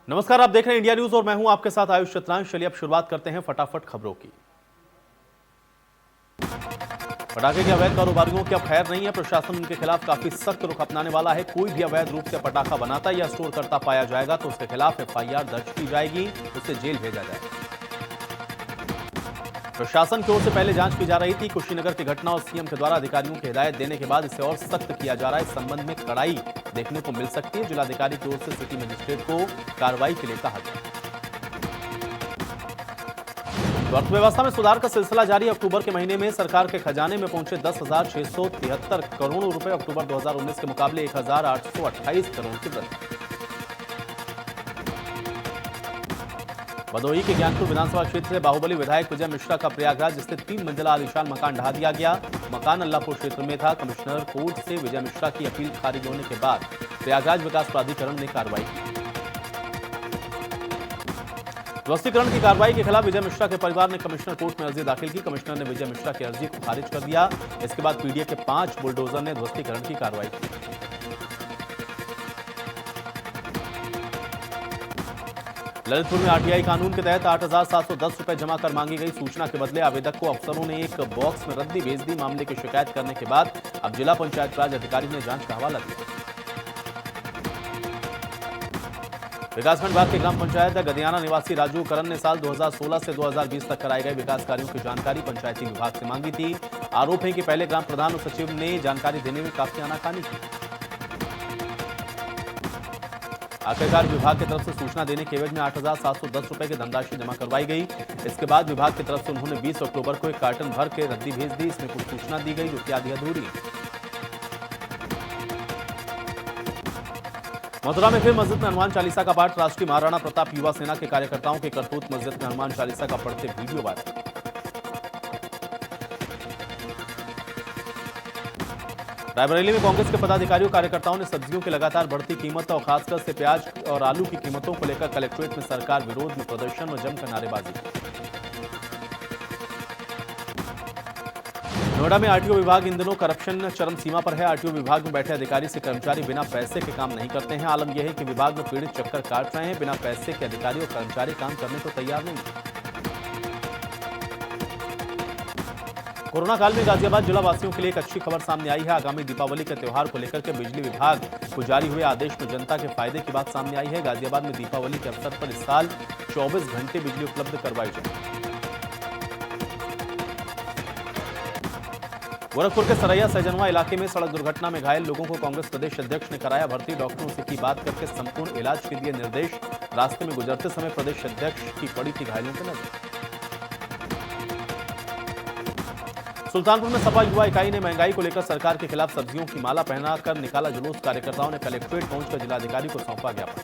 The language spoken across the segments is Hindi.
नमस्कार, आप देख रहे हैं इंडिया न्यूज और मैं हूं आपके साथ आयुष चतुरांश। चलिए अब शुरुआत करते हैं फटाफट खबरों की। पटाखे के अवैध कारोबारियों की अब खैर नहीं है। प्रशासन उनके खिलाफ काफी सख्त रुख अपनाने वाला है। कोई भी अवैध रूप से पटाखा बनाता या स्टोर करता पाया जाएगा तो उसके खिलाफ एफआईआर दर्ज की जाएगी, उसे जेल भेजा जाएगा। प्रशासन की ओर से पहले जांच की जा रही थी। कुशीनगर की घटना और सीएम के द्वारा अधिकारियों की हिदायत देने के बाद इसे और सख्त किया जा रहा है। इस संबंध में कड़ाई देखने को मिल सकती है। जिलाधिकारी की ओर से सिटी मजिस्ट्रेट को कार्रवाई के लिए कहा गया। अर्थव्यवस्था में सुधार का सिलसिला जारी। अक्टूबर के महीने में सरकार के खजाने में पहुंचे 10,673 करोड़ रुपए। अक्टूबर 2019 के मुकाबले 1,828 करोड़ की वृद्धि। भदोही के ज्ञानपुर विधानसभा क्षेत्र से बाहुबली विधायक विजय मिश्रा का प्रयागराज स्थित 3 मंजिला आलीशान मकान ढा दिया गया। मकान अल्लाहपुर क्षेत्र में था। कमिश्नर कोर्ट से विजय मिश्रा की अपील खारिज होने के बाद प्रयागराज विकास प्राधिकरण ने कार्रवाई की। ध्वस्तीकरण की कार्रवाई के खिलाफ विजय मिश्रा के परिवार ने कमिश्नर कोर्ट में अर्जी दाखिल की। कमिश्नर ने विजय मिश्रा की अर्जी को खारिज कर दिया। इसके बाद पीडीए के 5 बुलडोजर ने ध्वस्तीकरण की कार्रवाई की। ललितपुर में आरटीआई कानून के तहत 8,710 रुपए जमा कर मांगी गई सूचना के बदले आवेदक को अफसरों ने एक बॉक्स में रद्दी भेज दी। मामले की शिकायत करने के बाद अब जिला पंचायत राज अधिकारी ने जांच का हवाला दिया। विकासखंड विभाग के ग्राम पंचायत गदियाना निवासी राजू करण ने साल 2016 से 2020 तक कराए गए विकास कार्यों की जानकारी पंचायती विभाग से मांगी थी। आरोप है कि पहले ग्राम प्रधान और सचिव ने जानकारी देने में काफी आनाकानी की। आखिरकार विभाग की तरफ से सूचना देने के एवज में 8,710 रुपए की धनराशि जमा करवाई गई। इसके बाद विभाग की तरफ से उन्होंने 20 अक्टूबर को एक कार्टन भर के रद्दी भेज दी। इसमें कुछ सूचना दी गई जो कि आधी अधूरी है। मथुरा में फिर मस्जिद में हनुमान चालीसा का पाठ। राष्ट्रीय महाराणा प्रताप युवा सेना के कार्यकर्ताओं के करतूत मस्जिद में हनुमान चालीसा का पढ़ते वीडियो वायरल। रायबरेली में कांग्रेस के पदाधिकारियों कार्यकर्ताओं ने सब्जियों की लगातार बढ़ती कीमत और खासकर से प्याज और आलू की कीमतों को लेकर कलेक्ट्रेट में सरकार विरोध में प्रदर्शन और जमकर नारेबाजी की। नोएडा में आरटीओ विभाग इन दिनों करप्शन चरम सीमा पर है। आरटीओ विभाग में बैठे अधिकारी से कर्मचारी बिना पैसे के काम नहीं करते हैं। आलम यह है कि विभाग में पीड़ित चक्कर काट रहे हैं। बिना पैसे के अधिकारी और कर्मचारी काम करने को तैयार नहीं है। कोरोना काल में गाजियाबाद जिला वासियों के लिए एक अच्छी खबर सामने आई है। आगामी दीपावली के त्योहार को लेकर के बिजली विभाग को जारी हुए आदेश में जनता के फायदे की बात सामने आई है। गाजियाबाद में दीपावली के अवसर पर इस साल 24 घंटे बिजली उपलब्ध करवाई जाए। गोरखपुर के सरैया सैजनवा इलाके में सड़क दुर्घटना में घायल लोगों को कांग्रेस प्रदेश अध्यक्ष ने कराया भर्ती। डॉक्टरों से की बात करके संपूर्ण इलाज के दिए निर्देश। रास्ते में गुजरते समय प्रदेश अध्यक्ष की पड़ी थी घायलों की नजर। सुल्तानपुर में सपा युवा इकाई ने महंगाई को लेकर सरकार के खिलाफ सब्जियों की माला पहनाकर निकाला जुलूस। कार्यकर्ताओं ने कलेक्ट्रेट पहुंचकर जिलाधिकारी को सौंपा ज्ञापन।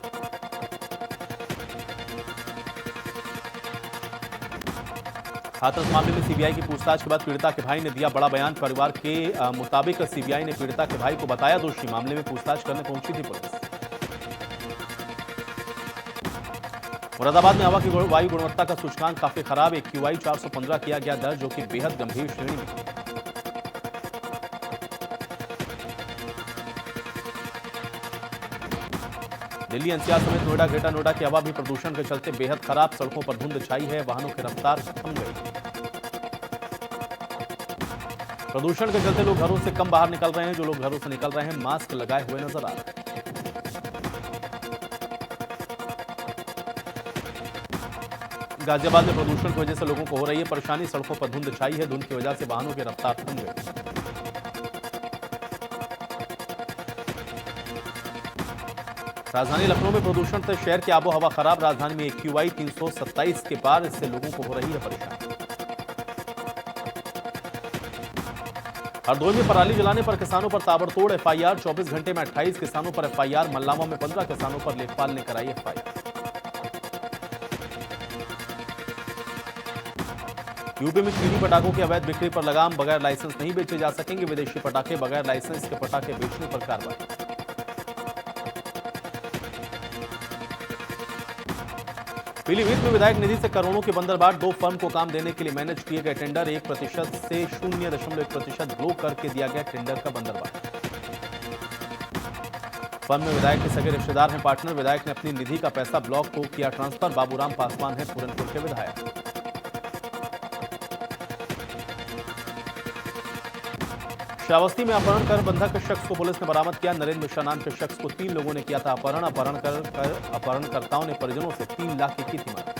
हाथरस मामले में सीबीआई की पूछताछ के बाद पीड़िता के भाई ने दिया बड़ा बयान। परिवार के मुताबिक सीबीआई ने पीड़िता के भाई को बताया दोषी। मामले में पूछताछ करने पहुंची थी पुलिस। मुरादाबाद में हवा की वायु गुणवत्ता का सूचकांक काफी खराब। AQI 415 किया गया दर्ज, जो कि बेहद गंभीर श्रेणी में। दिल्ली NCR समेत नोएडा ग्रेटर नोएडा की हवा भी प्रदूषण के चलते बेहद खराब। सड़कों पर धुंध छाई है। वाहनों की रफ्तार थम गई। प्रदूषण के चलते लोग घरों से कम बाहर निकल रहे हैं। जो लोग घरों से निकल रहे हैं मास्क लगाए हुए नजर आ रहे हैं। गाजियाबाद में प्रदूषण की वजह से लोगों को हो रही है परेशानी। सड़कों पर धुंध छाई है। धुंध की वजह से वाहनों की रफ्तार थम गई। राजधानी लखनऊ में प्रदूषण से शहर की आबोहवा खराब। राजधानी में AQI 327 के पार। इससे लोगों को हो रही है परेशानी। हरदोई में पराली जलाने पर किसानों पर ताबड़तोड़ FIR। 24 घंटे में 28 किसानों पर FIR। मल्लावा में 15 किसानों पर लेखपाल ने कराई FIR। यूपी में चीनी पटाखों के अवैध बिक्री पर लगाम। बगैर लाइसेंस नहीं बेचे जा सकेंगे विदेशी पटाखे। बगैर लाइसेंस के पटाखे बेचने पर कार्रवाई। पीलीभीत में विधायक निधि से करोड़ों के बंदरबाट। 2 फर्म को काम देने के लिए मैनेज किए गए टेंडर। 1% से 0.1% ब्लॉक करके दिया गया टेंडर का बंदरबाट। फर्म में विधायक के सगे रिश्तेदार हैं पार्टनर। विधायक ने अपनी निधि का पैसा ब्लॉक को किया ट्रांसफर। बाबूराम पासवान है पूरनपुर के विधायक। श्रावस्ती में अपहरण कर बंधक शख्स को पुलिस ने बरामद किया। नरेंद्र मिश्रा नाम के शख्स को 3 लोगों ने किया था अपहरण। अपहरणकर्ताओं ने परिजनों से 3 लाख की थी मांग।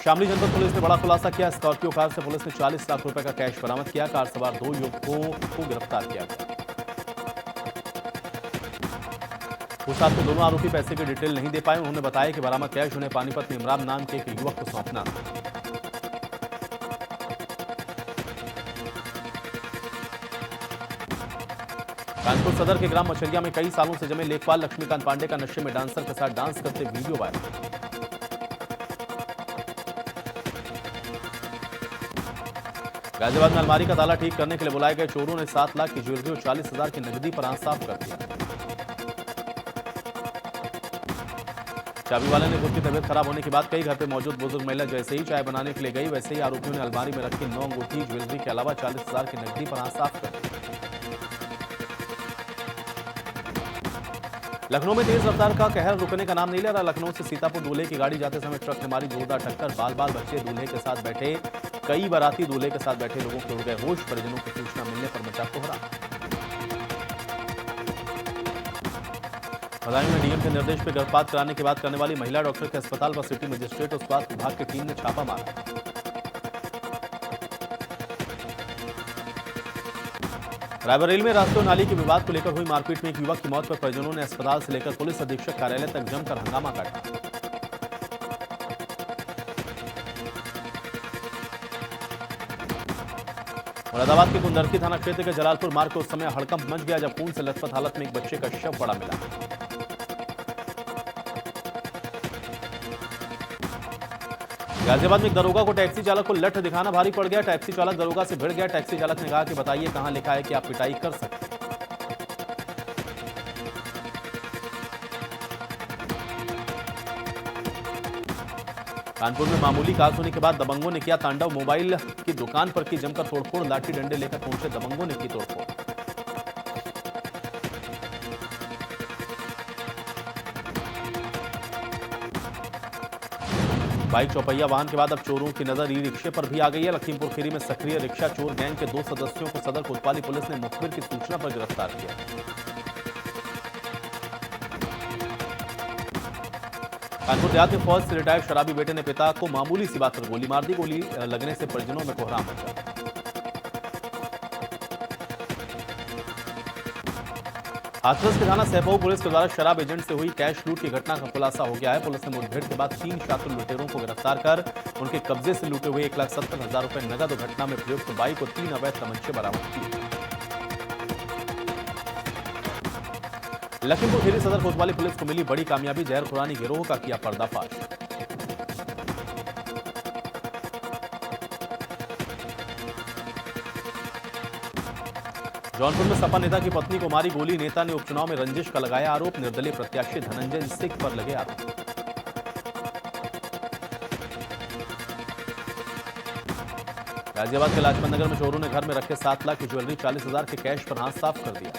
शामली जनपद पुलिस ने बड़ा खुलासा किया। स्कॉर्पियो कार से पुलिस ने 40 लाख रुपए का कैश बरामद किया। कार सवार 2 युवकों को गिरफ्तार किया गया। पूछताछ में दोनों आरोपी पैसे की डिटेल नहीं दे पाए। उन्होंने बताया कि बरामद कैश उन्हें पानीपत में इमरान नाम के एक युवक को सौंपना था। कानपुर सदर के ग्राम मछलिया में कई सालों से जमे लेखपाल लक्ष्मीकांत पांडे का नशे में डांसर के साथ डांस करते वीडियो वायरल। गाजियाबाद में अलमारी का ताला ठीक करने के लिए बुलाए गए चोरों ने 7 लाख की ज्वेलरी और 40,000 की नकदी पर हाथ साफ कर दिया। चाबी वाले ने खुद की तबीयत खराब होने के बाद कई घर पे मौजूद बुजुर्ग महिला जैसे ही चाय बनाने के लिए गई वैसे ही आरोपियों ने अलमारी में रखी 9 अंगूठी ज्वेलरी के अलावा 40,000 की नकदी पर हाथ साफ कर दिया। लखनऊ में तेज रफ्तार का कहर रुकने का नाम नहीं ले रहा। लखनऊ से सीतापुर दूल्हे की गाड़ी जाते समय ट्रक ने मारी जोरदार टक्कर। बाल बाल बच्चे दूल्हे के साथ बैठे कई बाराती दूल्हे के साथ बैठे लोगों के उड़ गए होश। परिजनों की सूचना मिलने पर मचा कोहराम। बदायूं में डीएम के निर्देश पर गर्भपात कराने की बात करने वाली महिला डॉक्टर के अस्पताल पर सिटी मजिस्ट्रेट और स्वास्थ्य विभाग की टीम ने छापा मारा। रायबरेली में रास्ते और नाली के विवाद को लेकर हुई मारपीट में एक युवक की मौत पर परिजनों ने अस्पताल से लेकर पुलिस अधीक्षक कार्यालय तक जमकर हंगामा काटा। मुरादाबाद के कुंदरकी थाना क्षेत्र के जलालपुर मार्ग को उस समय हड़कंप मच गया जब खून से लथपथ हालत में एक बच्चे का शव पड़ा मिला। गाजियाबाद में एक दरोगा को टैक्सी चालक को लठ दिखाना भारी पड़ गया। टैक्सी चालक दरोगा से भिड़ गया। टैक्सी चालक ने कहा कि बताइए कहां लिखा है कि आप पिटाई कर सकते हैं। कानपुर में मामूली काज होने के बाद दबंगों ने किया तांडव। मोबाइल की दुकान पर की जमकर तोड़फोड़। लाठी डंडे लेकर पहुंचे दबंगों ने की तोड़फोड़। बाइक चौपहिया वाहन के बाद अब चोरों की नजर ई रिक्शे पर भी आ गई है। लखीमपुर खीरी में सक्रिय रिक्शा चोर गैंग के 2 सदस्यों को सदर कोतवाली पुलिस ने मुखबिर की सूचना पर गिरफ्तार किया। कानपुर देहात में फौज से रिटायर्ड शराबी बेटे ने पिता को मामूली सी बात पर गोली मार दी। गोली लगने से परिजनों में कोहराम मचा। हाथरस के थाना सैफऊ पुलिस के द्वारा शराब एजेंट से हुई कैश लूट की घटना का खुलासा हो गया है। पुलिस ने मुठभेड़ के बाद 3 शातिर लुटेरों को गिरफ्तार कर उनके कब्जे से लूटे हुए 1,70,000 रुपए नगद और घटना में प्रयुक्त बाइक और 3 अवैध तमंचे बरामद किए। लखीमपुर खीरी सदर कोतवाली पुलिस को मिली बड़ी कामयाबी। जहर खुरानी गिरोह का किया पर्दाफाश। जौनपुर में सपा नेता की पत्नी को मारी गोली। नेता ने उपचुनाव में रंजिश का लगाया आरोप। निर्दलीय प्रत्याशी धनंजय सिंह पर लगे आरोप। गाजियाबाद के लाजपत नगर में चोरों ने घर में रखे 7 लाख की ज्वेलरी 40,000 के कैश पर हाथ साफ कर दिया।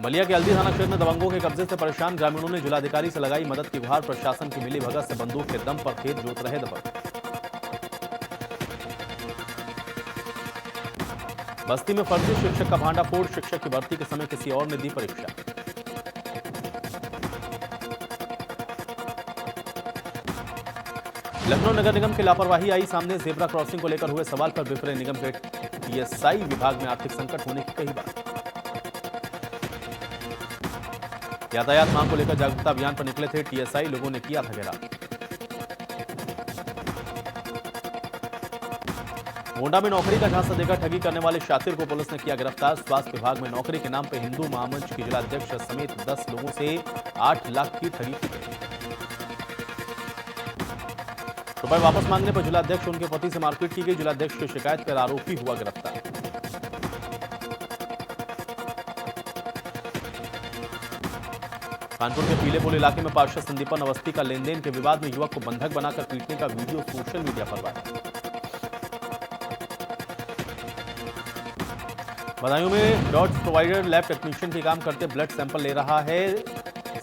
बलिया के हल्दी थाना क्षेत्र में दबंगों के कब्जे से परेशान ग्रामीणों ने जिलाधिकारी से लगाई मदद की गुहार। प्रशासन की मिली भगत से बंदूक के दम पर खेत जोत रहे दबंग। बस्ती में फर्जी शिक्षक का भांडाफोड़। शिक्षक की भर्ती के समय किसी और ने दी परीक्षा। लखनऊ नगर निगम की लापरवाही आई सामने। जेब्रा क्रॉसिंग को लेकर हुए सवाल पर विफरे निगम के टीएसआई। विभाग में आर्थिक संकट होने की कही बात। यातायात मांग को लेकर जागरूकता अभियान पर निकले थे टीएसआई। लोगों ने किया था घेराव। गोंडा में नौकरी का झांसा देकर ठगी करने वाले शातिर को पुलिस ने किया गिरफ्तार। स्वास्थ्य विभाग में नौकरी के नाम पर हिंदू महामंच के जिलाध्यक्ष समेत 10 लोगों से 8 लाख की ठगी की गई। रुपए वापस मांगने पर जिलाध्यक्ष उनके पति से मारपीट की गई। जिलाध्यक्ष की शिकायत पर आरोपी हुआ गिरफ्तार। कानपुर के पीलेपुल इलाके में पार्षद संदीपन अवस्थी का लेनदेन के विवाद में युवक को बंधक बनाकर पीटने का वीडियो सोशल मीडिया पर वायरल। बदायूं में डॉट्स प्रोवाइडर लैब टेक्नीशियन के काम करते ब्लड सैंपल ले रहा है,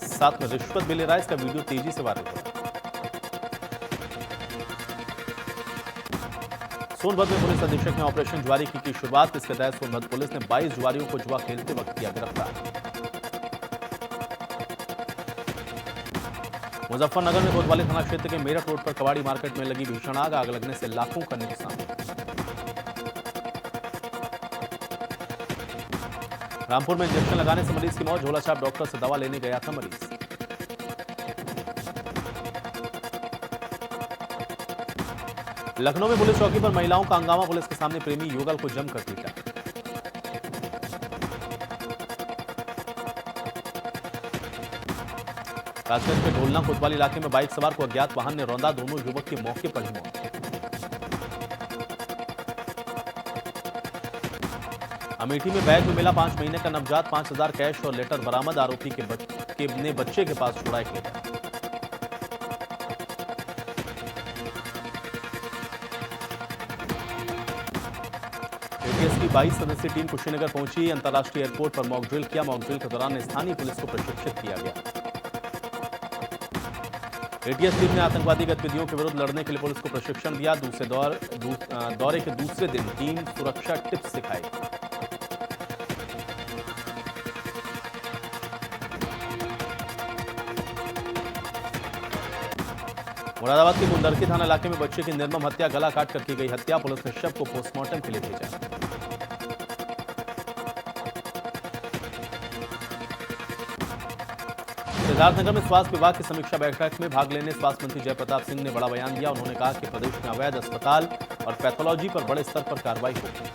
साथ में रिश्वत भी ले रहा है। इसका वीडियो तेजी से वायरल हो रहा है। सोनभद्र में पुलिस अधीक्षक ने ऑपरेशन जुआरी की शुरुआत। इसके तहत सोनभद्र पुलिस ने 22 जुआरियों को जुआ खेलते वक्त किया गिरफ्तार। मुजफ्फरनगर में कोतवाली थाना क्षेत्र के मेरठ रोड पर कबाड़ी मार्केट में लगी भीषण आग लगने से लाखों का नुकसान। रामपुर में इंजेक्शन लगाने से मरीज की मौत। झोलाछाप डॉक्टर से दवा लेने गया था मरीज। लखनऊ में पुलिस चौकी पर महिलाओं का हंगामा। पुलिस के सामने प्रेमी युगल को जमकर पीटा। राजगंज के ढोलना कोतवाली इलाके में बाइक सवार को अज्ञात वाहन ने रौंदा। दोनों युवक की मौके पर ही मौत। अमेठी में बैग में मिला 5 महीने का नवजात। 5,000 कैश और लेटर बरामद। आरोपी ने बच्चे के पास छोड़ा एक लेटर। एटीएस की 22 सदस्यीय टीम कुशीनगर पहुंची। अंतर्राष्ट्रीय एयरपोर्ट पर मॉक ड्रिल किया। मॉक ड्रिल के दौरान स्थानीय पुलिस को प्रशिक्षित किया गया। एटीएस टीम ने आतंकवादी गतिविधियों के विरुद्ध लड़ने के लिए पुलिस को प्रशिक्षण दिया। दौरे के दूसरे दिन टीम सुरक्षा टिप्स सिखाई। मुरादाबाद के गुंडरकी थाना इलाके में बच्चे की निर्मम हत्या। गला काटकर की गई हत्या। पुलिस ने शव को पोस्टमार्टम के लिए भेजा। सिद्धार्थनगर में स्वास्थ्य विभाग की समीक्षा बैठक में भाग लेने स्वास्थ्य मंत्री जयप्रताप सिंह ने बड़ा बयान दिया। उन्होंने कहा कि प्रदेश में अवैध अस्पताल और पैथोलॉजी पर बड़े स्तर पर कार्रवाई होगी।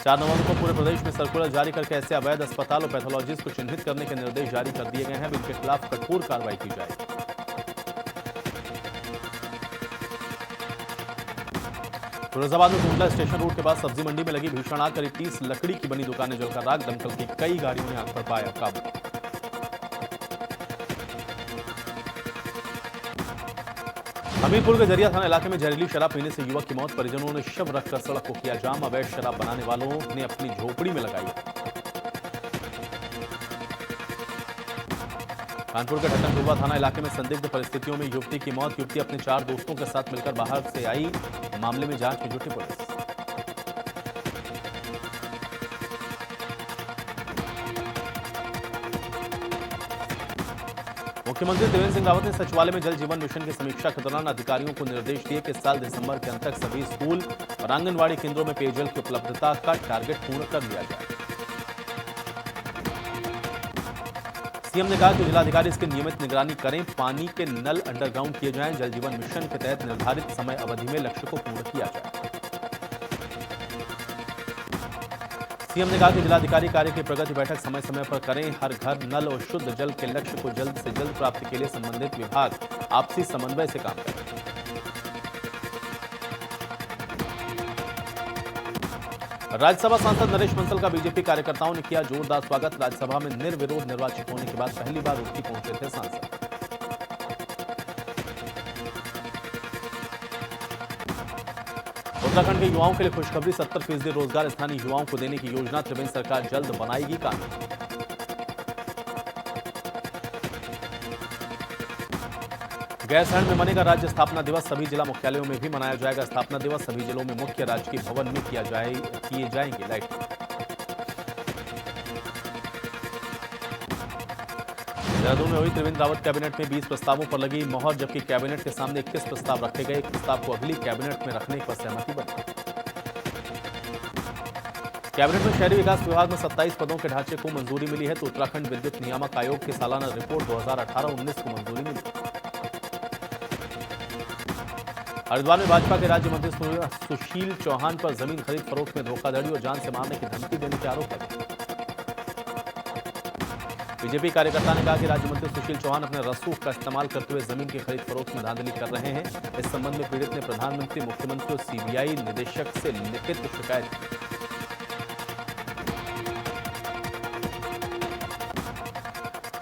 4 नवंबर को पूरे प्रदेश में सर्कुलर जारी करके ऐसे अवैध अस्पताल और पैथोलॉजिस्ट को चिन्हित करने के निर्देश जारी कर दिए गए हैं। इनके खिलाफ कठोर कार्रवाई की जाएगी। फिरोजाबाद में कुंडला स्टेशन रोड के पास सब्जी मंडी में लगी भीषण आग। करीब 30 लकड़ी की बनी दुकानें जलकर राख। दमकल की कई गाड़ियों ने आग पर पाया काबू। हमीरपुर के जरिया थाना इलाके में जहरीली शराब पीने से युवक की मौत। परिजनों ने शव रखकर सड़क को किया जाम। अवैध शराब बनाने वालों ने अपनी झोपड़ी में लगाई। कानपुर के ढक्कनपुरवा थाना इलाके में संदिग्ध परिस्थितियों में युवती की मौत। युवती अपने 4 दोस्तों के साथ मिलकर बाहर से आई। मामले में जांच में जुटी पुलिस। मुख्यमंत्री त्रिवेंद्र सिंह रावत ने सचिवालय में जल जीवन मिशन की समीक्षा के दौरान अधिकारियों को निर्देश दिए कि इस साल दिसंबर के अंत तक सभी स्कूल और आंगनबाड़ी केंद्रों में पेयजल की उपलब्धता का टारगेट पूर्ण कर लिया जाए। सीएम ने कहा कि जिलाधिकारी इसकी नियमित निगरानी करें। पानी के नल अंडरग्राउंड किए जाएं। जल जीवन मिशन के तहत निर्धारित समय अवधि में लक्ष्य को पूर्ण किया जाए। सीएम ने कहा कि जिलाधिकारी कार्य की प्रगति बैठक समय समय पर करें। हर घर नल और शुद्ध जल के लक्ष्य को जल्द से जल्द प्राप्ति के लिए संबंधित विभाग आपसी समन्वय से काम करें। राज्यसभा सांसद नरेश बंसल का बीजेपी कार्यकर्ताओं ने किया जोरदार स्वागत। राज्यसभा में निर्विरोध निर्वाचित होने के बाद पहली बार रुड़की पहुंचे थे सांसद। उत्तराखंड के युवाओं के लिए खुशखबरी। 70% रोजगार स्थानीय युवाओं को देने की योजना त्रिवेंद्र सरकार जल्द बनाएगी कानून। गैरसैंण में मनेगा राज्य स्थापना दिवस। सभी जिला मुख्यालयों में भी मनाया जाएगा स्थापना दिवस। सभी जिलों में मुख्य राजकीय भवन में किए जाएंगे लाइटिंग। देहरादून में हुई त्रिवेंद्र रावत कैबिनेट में 20 प्रस्तावों पर लगी मोहर, जबकि कैबिनेट के सामने 21 प्रस्ताव रखे गए। एक प्रस्ताव को अगली कैबिनेट में रखने पर सहमति बनी। कैबिनेट में शहरी विकास विभाग में 27 पदों के ढांचे को मंजूरी मिली है, तो उत्तराखंड विद्युत नियामक आयोग की सालाना रिपोर्ट 2018-19 को मंजूरी मिली। हरिद्वार में भाजपा के राज्य मंत्री सुशील चौहान पर जमीन खरीद फरोख्त में धोखाधड़ी और जान से मारने की धमकी देने के आरोप लगे। बीजेपी कार्यकर्ता ने कहा कि राज्य मंत्री सुशील चौहान अपने रसूख का इस्तेमाल करते हुए जमीन की खरीद फरोख्त में धांधली कर रहे हैं। इस संबंध में पीड़ित ने प्रधानमंत्री, मुख्यमंत्री और सीबीआई निदेशक से लिखित शिकायत की।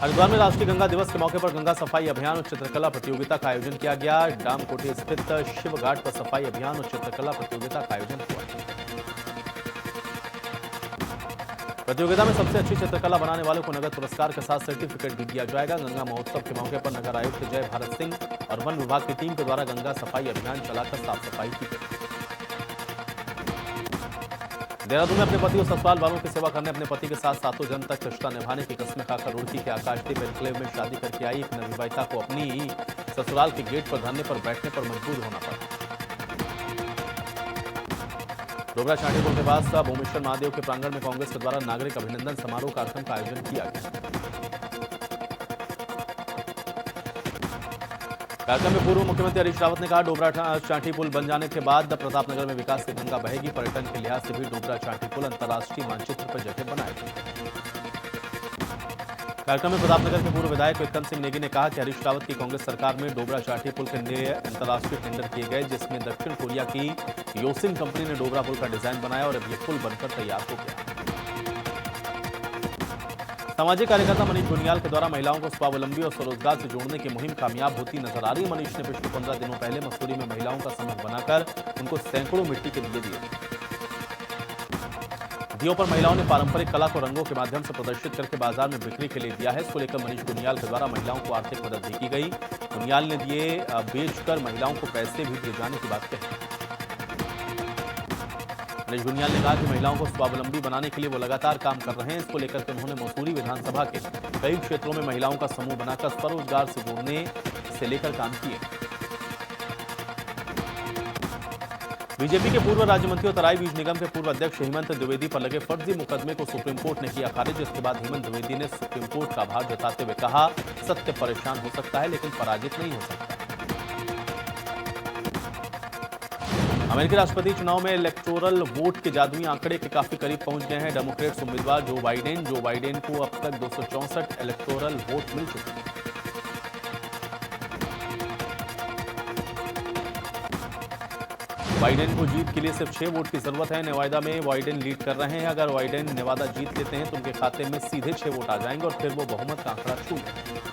हरिद्वार में राष्ट्रीय गंगा दिवस के मौके पर गंगा सफाई अभियान और चित्रकला प्रतियोगिता का आयोजन किया गया। डामकोटी स्थित शिव घाट पर सफाई अभियान और चित्रकला प्रतियोगिता का आयोजन हुआ। प्रतियोगिता में सबसे अच्छी चित्रकला बनाने वालों को नगद पुरस्कार के साथ सर्टिफिकेट भी दिया जाएगा। गंगा महोत्सव के मौके पर नगर आयुक्त जय भारत सिंह और वन विभाग की टीम के द्वारा गंगा सफाई अभियान चलाकर साफ सफाई की गई। देहरादून में अपने पति और ससुराल वालों की सेवा करने, अपने पति के साथ सातों जन्म तक रिश्ता निभाने की कस्में खाकर रुड़की के आकाशदीप एन्क्लेव में शादी करके आई एक नवविवाहिता को अपनी ससुराल के गेट पर धरने पर बैठने पर मजबूर होना पड़ा। डोबरा चांटी पुल के पास भूमेश्वर महादेव के प्रांगण में कांग्रेस के द्वारा नागरिक अभिनंदन समारोह कार्यक्रम का आयोजन किया गया। कार्यक्रम में पूर्व मुख्यमंत्री हरीश रावत ने कहा, डोबरा चांटी पुल बन जाने के बाद प्रतापनगर में विकास की गंगा बहेगी। पर्यटन के लिहाज से भी डोबरा चांटी पुल अंतर्राष्ट्रीय मानचित्र पर जगह बनाएगा। कार्यक्रम में प्रतापनगर के पूर्व विधायक विक्रम सिंह नेगी ने कहा कि हरीश रावत की कांग्रेस सरकार में डोबरा चांटी पुल के लिए अंतर्राष्ट्रीय टेंडर किए गए, जिसमें दक्षिण कोरिया की योसिन कंपनी ने डोबरा पुल का डिजाइन बनाया और अब यह पुल बनकर तैयार हो गया। सामाजिक कार्यकर्ता मनीष गुनियाल के द्वारा महिलाओं को स्वावलंबी और स्वरोजगार से जोड़ने की मुहिम कामयाब होती नजर आ रही। मनीष ने पिछले 15 दिनों पहले मसूरी में महिलाओं का समूह बनाकर उनको सैकड़ों मिट्टी के दिए दिए। दियों पर महिलाओं ने पारंपरिक कला को रंगों के माध्यम से प्रदर्शित करके बाजार में बिक्री के लिए दिया है। इसको लेकर मनीष गुनियाल के द्वारा महिलाओं को आर्थिक मदद भी की गई। गुनियाल ने दिए बेचकर महिलाओं को पैसे भी दिए जाने की बात कही। मनीष गुनियाल ने कहा कि महिलाओं को स्वावलंबी बनाने के लिए वो लगातार काम कर रहे हैं। इसको लेकर के उन्होंने मसूरी विधानसभा के कई क्षेत्रों में महिलाओं का समूह बनाकर स्वरोजगार से जोड़ने से लेकर काम किए। बीजेपी के पूर्व राज्य मंत्री और तराई बीज निगम के पूर्व अध्यक्ष हेमंत द्विवेदी पर लगे फर्जी मुकदमे को सुप्रीम कोर्ट ने किया खारिज। इसके बाद हेमंत द्विवेदी ने सुप्रीम कोर्ट का आभार जताते हुए कहा, सत्य परेशान हो सकता है लेकिन पराजित नहीं हो सकता। अमेरिकी राष्ट्रपति चुनाव में इलेक्टोरल वोट के जादुई आंकड़े के काफी करीब पहुंच गए हैं डेमोक्रेट्स उम्मीदवार जो बाइडेन को अब तक 264 इलेक्टोरल वोट मिल चुके हैं। बाइडेन को जीत के लिए सिर्फ 6 वोट की जरूरत है। नेवादा में बाइडेन लीड कर रहे हैं। अगर बाइडेन नेवादा जीत लेते हैं तो उनके खाते में सीधे 6 वोट आ जाएंगे और फिर वो बहुमत का आंकड़ा छू लेंगे।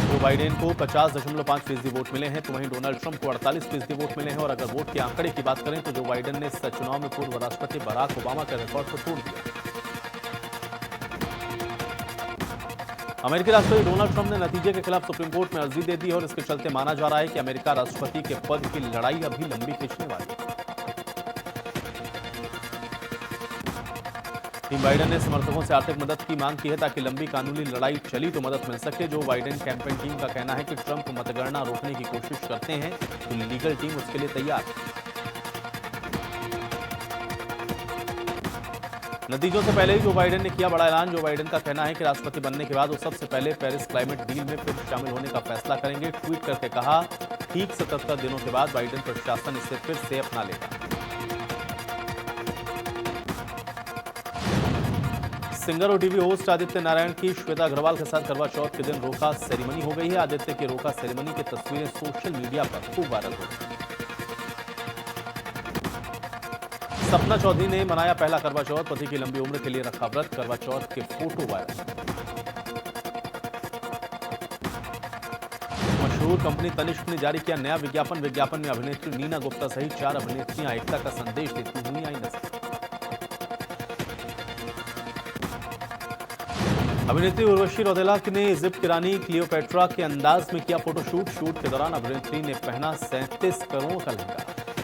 जो बाइडेन को 50.5% वोट मिले हैं तो वहीं डोनाल्ड ट्रंप को 48% वोट मिले हैं। और अगर वोट के आंकड़े की बात करें तो जो बाइडेन ने इस चुनाव में पूर्व राष्ट्रपति बराक ओबामा के रिकॉर्ड को तोड़ दिया। अमेरिकी राष्ट्रपति डोनाल्ड ट्रंप ने नतीजे के खिलाफ सुप्रीम कोर्ट में अर्जी दे दी और इसके चलते माना जा रहा है कि अमेरिका राष्ट्रपति के पद की लड़ाई अभी लंबी खींचने वाली है। टीम बाइडेन ने समर्थकों से आर्थिक मदद की मांग की है ताकि लंबी कानूनी लड़ाई चली तो मदद मिल सके। जो बाइडेन कैंपेन टीम का कहना है कि ट्रंप मतगणना रोकने की कोशिश करते हैं तो लीगल टीम उसके लिए तैयार है। नतीजों से पहले ही जो बाइडेन ने किया बड़ा ऐलान। जो बाइडेन का कहना है कि राष्ट्रपति बनने के बाद वो सबसे पहले पेरिस क्लाइमेट डील में फिर शामिल होने का फैसला करेंगे। ट्वीट करके कहा, ठीक 77 दिनों के बाद बाइडेन प्रशासन इसे फिर से अपना लेगा। सिंगर और टीवी होस्ट आदित्य नारायण की श्वेता अग्रवाल के साथ करवा चौथ के दिन रोका सेरेमनी हो गई है। आदित्य के रोका सेरेमनी की तस्वीरें सोशल मीडिया पर खूब वायरल हो रही हैं। सपना चौधरी ने मनाया पहला करवा चौथ। पति की लंबी उम्र के लिए रखा व्रत। करवा चौथ के फोटो वायरल। मशहूर कंपनी तनिष्क ने जारी किया नया विज्ञापन। विज्ञापन में अभिनेत्री नीना गुप्ता सहित 4 अभिनेत्रियां एकता का संदेश देती हुई आई नजर। अभिनेत्री उर्वशी रौतेला ने इजिप्ट की रानी क्लियोपेट्रा के अंदाज में किया फोटोशूट। शूट के दौरान अभिनेत्री ने पहना 37 करोड़ का लहंगा।